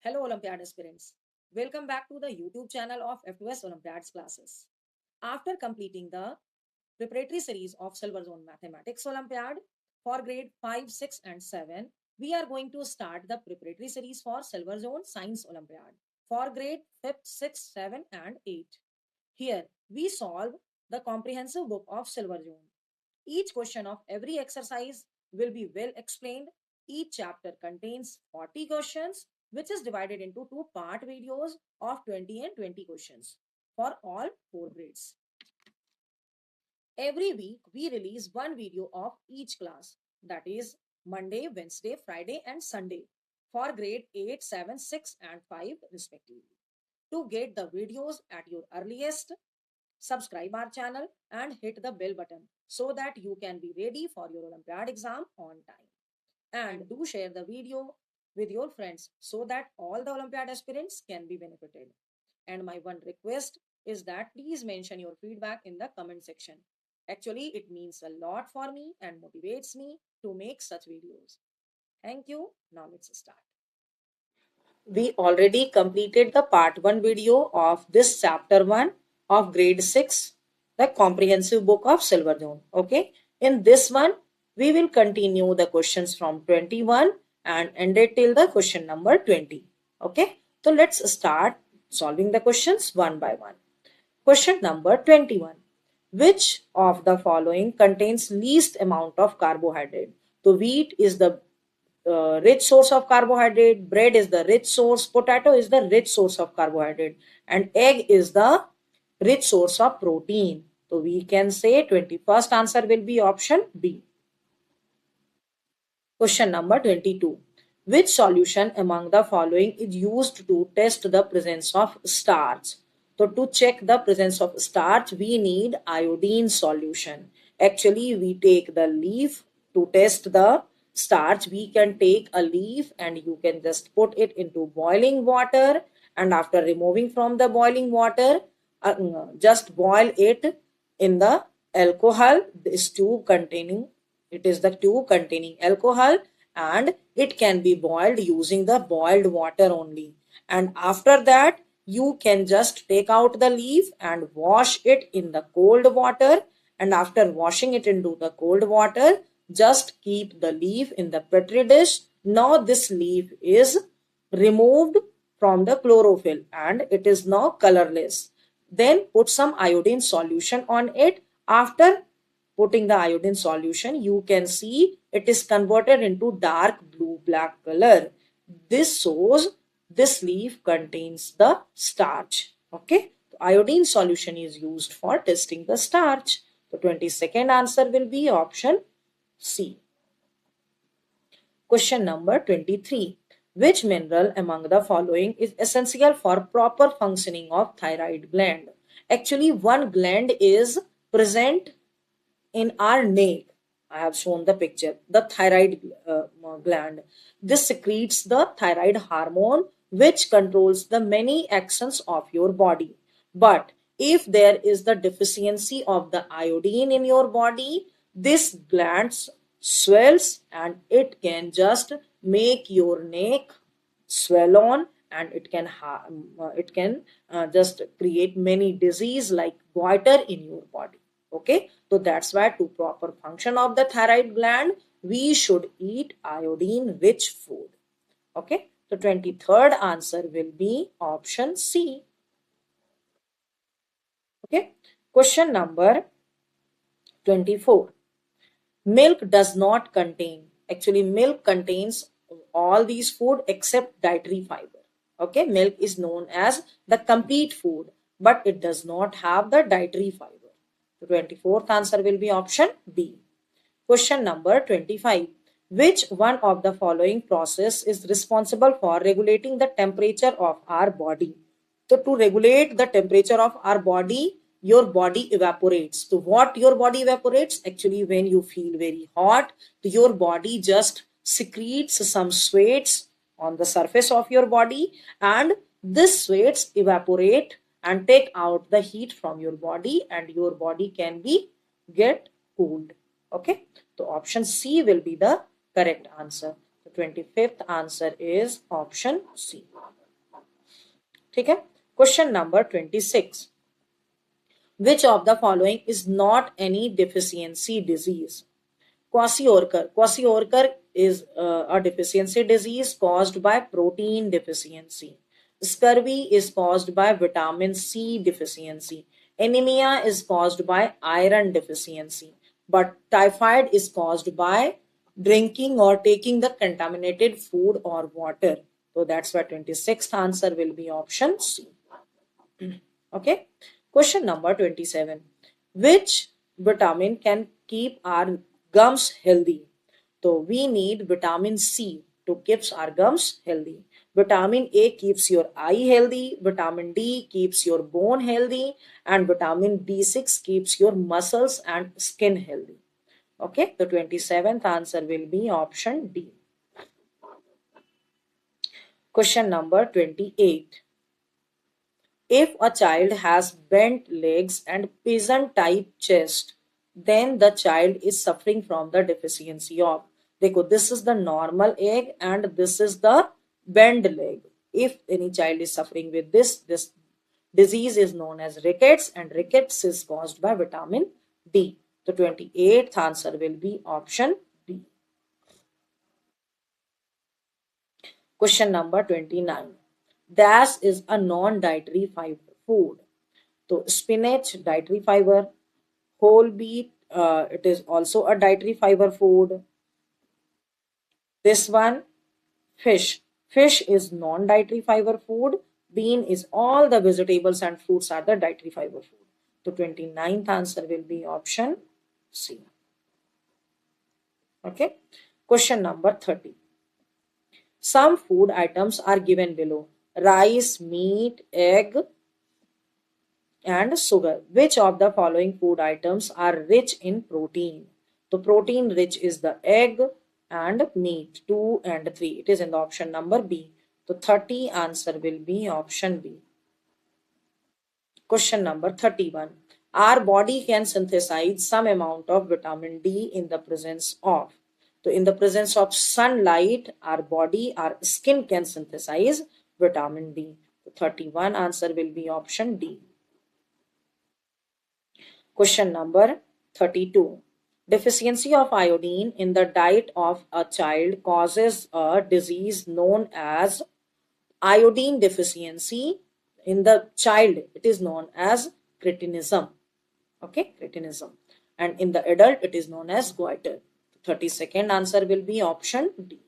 Hello, Olympiad aspirants. Welcome back to the YouTube channel of F2S Olympiads classes. After completing the preparatory series of Silver Zone Mathematics Olympiad for grade 5, 6, and 7, we are going to start the preparatory series for Silver Zone Science Olympiad for grade 5th, 6th, 7, and 8. Here, we solve the comprehensive book of Silver Zone. Each question of every exercise will be well explained. Each chapter contains 40 questions, which is divided into two part videos of 20 and 20 questions for all four grades. Every week, we release one video of each class, that is Monday, Wednesday, Friday, and Sunday for grade 8, 7, 6, and 5 respectively. To get the videos at your earliest, subscribe our channel and hit the bell button so that you can be ready for your Olympiad exam on time. And do share the video with your friends so that all the Olympiad aspirants can be benefited. And my one request is that please mention your feedback in the comment section. Actually, it means a lot for me and motivates me to make such videos. Thank you. Now let's start. We already completed the part 1 video of this chapter 1 of grade 6, the comprehensive book of Silver Zone. Okay. In this one, we will continue the questions from 21 and end it till the question number 20. Okay. So let's start solving the questions one by one. Question number 21. Which of the following contains least amount of carbohydrate? So wheat is the rich source of carbohydrate, bread is the rich source, potato is the rich source of carbohydrate, and egg is the rich source of protein. So we can say 21st answer will be option B. Question number 22. Which solution among the following is used to test the presence of starch? So to check the presence of starch, we need iodine solution. Actually, we take the leaf to test the starch. We can take a leaf and you can just put it into boiling water, and after removing from the boiling water, just boil it in the alcohol, this tube containing, it is the tube containing alcohol, and it can be boiled using the boiled water only. And after that, you can just take out the leaf and wash it in the cold water. And after washing it into the cold water, just keep the leaf in the petri dish. Now this leaf is removed from the chlorophyll and it is now colorless. Then put some iodine solution on it. After putting the iodine solution, you can see it is converted into dark blue black color. This shows this leaf contains the starch. Okay, iodine solution is used for testing the starch. The 22nd answer will be option C. Question number 23. Which mineral among the following is essential for proper functioning of thyroid gland? Actually, one gland is present in our neck. I have shown the picture, the thyroid gland. This secretes the thyroid hormone which controls the many actions of your body. But if there is the deficiency of the iodine in your body, this gland swells and it can just make your neck swell on, and it can just create many disease like goiter in your body. Okay, so that's why to proper function of the thyroid gland, we should eat iodine rich food. Okay, so 23rd answer will be option C. Okay, question number 24. Milk does not contain, actually milk contains all these food except dietary fiber. Okay, milk is known as the complete food, but it does not have the dietary fiber. The 24th answer will be option B. Question number 25. Which one of the following process is responsible for regulating the temperature of our body? So to regulate the temperature of our body, your body evaporates. So what your body evaporates? Actually, when you feel very hot, your body just secretes some sweats on the surface of your body, and this sweats evaporate and take out the heat from your body, and your body can be get cooled. Okay, so option C will be the correct answer. The 25th answer is option C. ठीक है. Question number 26. Which of the following is not any deficiency disease? Kwashiorkor. Kwashiorkor is a deficiency disease caused by protein deficiency. Scurvy is caused by vitamin C deficiency. Anemia is caused by iron deficiency. But typhoid is caused by drinking or taking the contaminated food or water. So that's why 26th answer will be option C. Okay. Question number 27. Which vitamin can keep our gums healthy? So we need vitamin C to keep our gums healthy. Vitamin A keeps your eye healthy, vitamin D keeps your bone healthy, and vitamin B6 keeps your muscles and skin healthy. Okay, the 27th answer will be option D. Question number 28. If a child has bent legs and pigeon type chest, then the child is suffering from the deficiency of. Dekho, this is the normal egg and this is the bent leg. If any child is suffering with this disease is known as rickets, and rickets is caused by vitamin D. The 28th answer will be option B. Question number 29. Dash is a non-dietary fiber food. So spinach, dietary fiber. Whole wheat, it is also a dietary fiber food. This one, fish. Fish is non-dietary fiber food. Bean is all the vegetables and fruits are the dietary fiber food. So 29th answer will be option C. Okay. Question number 30. Some food items are given below. Rice, meat, egg, and sugar. Which of the following food items are rich in protein? So protein rich is the egg and meat, 2 and 3. It is in the option number B. So 30 answer will be option B. Question number 31. Our body can synthesize some amount of vitamin D in the presence of. So in the presence of sunlight, our body, our skin can synthesize vitamin D. So 31 answer will be option D. Question number 32. Deficiency of iodine in the diet of a child causes a disease known as iodine deficiency. In the child, it is known as cretinism. Okay, cretinism. And in the adult, it is known as goiter. 32nd answer will be option D.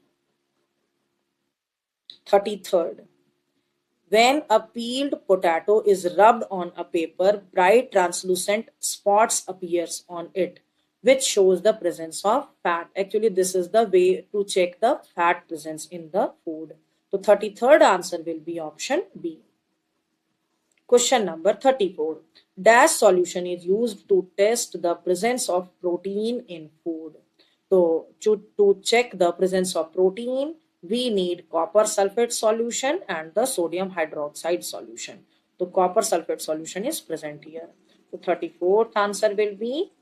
33rd. When a peeled potato is rubbed on a paper, bright translucent spots appears on it, which shows the presence of fat. Actually, this is the way to check the fat presence in the food. So 33rd answer will be option B. Question number 34. Dash solution is used to test the presence of protein in food. So to check the presence of protein, we need copper sulfate solution and the sodium hydroxide solution. The copper sulfate solution is present here. So 34th answer will be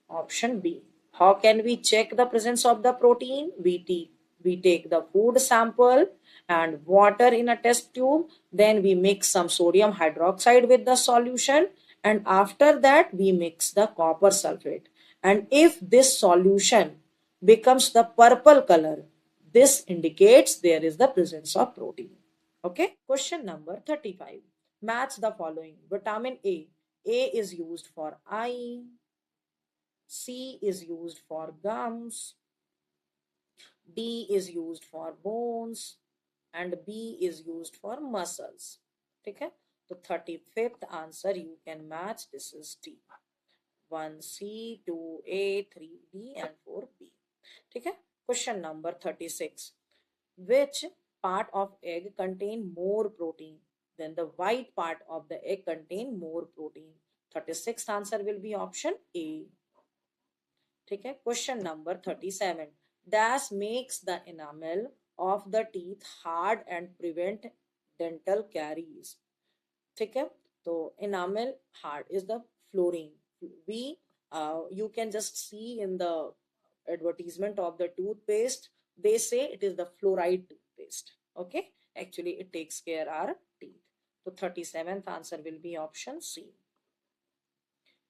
option B. How can we check the presence of the protein? We take the food sample and water in a test tube. Then we mix some sodium hydroxide with the solution. And after that, we mix the copper sulfate. And if this solution becomes the purple color, this indicates there is the presence of protein. Okay. Question number 35. Match the following. Vitamin A. A is used for eye. C is used for gums. D is used for bones. And B is used for muscles. Okay? The 35th answer you can match. This is D. 1C, 2A, 3D and 4B. Okay? Question number 36. Which part of egg contain more protein? Then the white part of the egg contain more protein. 36th answer will be option A. ठीक है. Question number 37. Dash makes the enamel of the teeth hard and prevent dental caries. ठीक है. तो enamel hard is the fluorine. You can just see in the advertisement of the toothpaste, they say it is the fluoride toothpaste. Okay, actually it takes care our teeth. So 37th answer will be option C.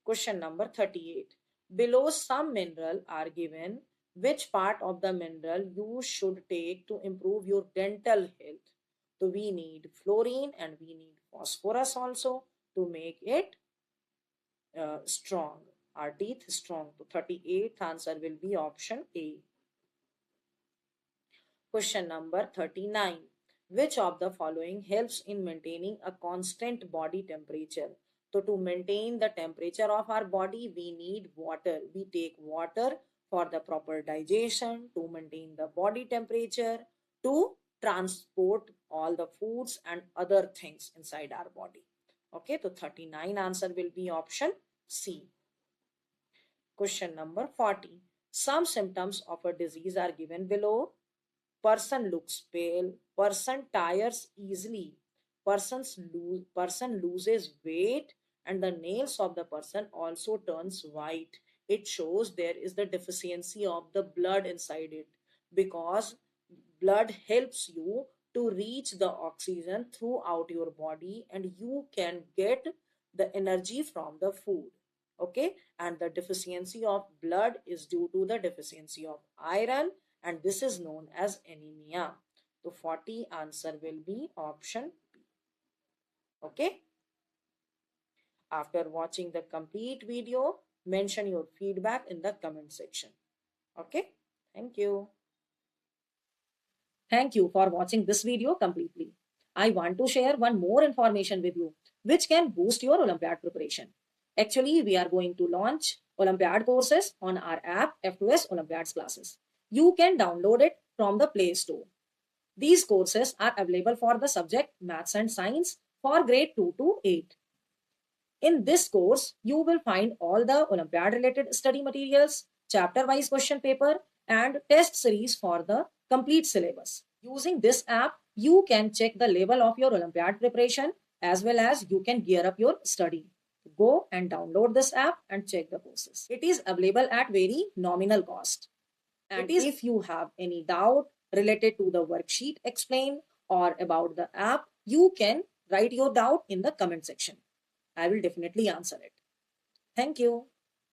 Question number 38. Below, some mineral are given. Which part of the mineral you should take to improve your dental health? So we need fluorine and we need phosphorus also to make it strong. Our teeth strong. So 38th answer will be option A. Question number 39. Which of the following helps in maintaining a constant body temperature? So to maintain the temperature of our body, we need water. We take water for the proper digestion, to maintain the body temperature, to transport all the foods and other things inside our body. Okay, so 39 answer will be option C. Question number 40. Some symptoms of a disease are given below. Person looks pale, person tires easily, person loses weight, and the nails of the person also turns white. It shows there is the deficiency of the blood inside it, because blood helps you to reach the oxygen throughout your body and you can get the energy from the food. Okay, and the deficiency of blood is due to the deficiency of iron, and this is known as anemia. So 40 answer will be option B. Okay, after watching the complete video, mention your feedback in the comment section. Okay, thank you. Thank you for watching this video completely. I want to share one more information with you, which can boost your Olympiad preparation. Actually, we are going to launch Olympiad courses on our app F2S Olympiads classes. You can download it from the Play Store. These courses are available for the subject Maths and Science for grade 2 to 8. In this course, you will find all the Olympiad related study materials, chapter wise question paper, and test series for the complete syllabus. Using this app, you can check the level of your Olympiad preparation as well as you can gear up your study. Go and download this app and check the courses. It is available at very nominal cost. And if you have any doubt related to the worksheet explained or about the app, you can write your doubt in the comment section. I will definitely answer it. Thank you.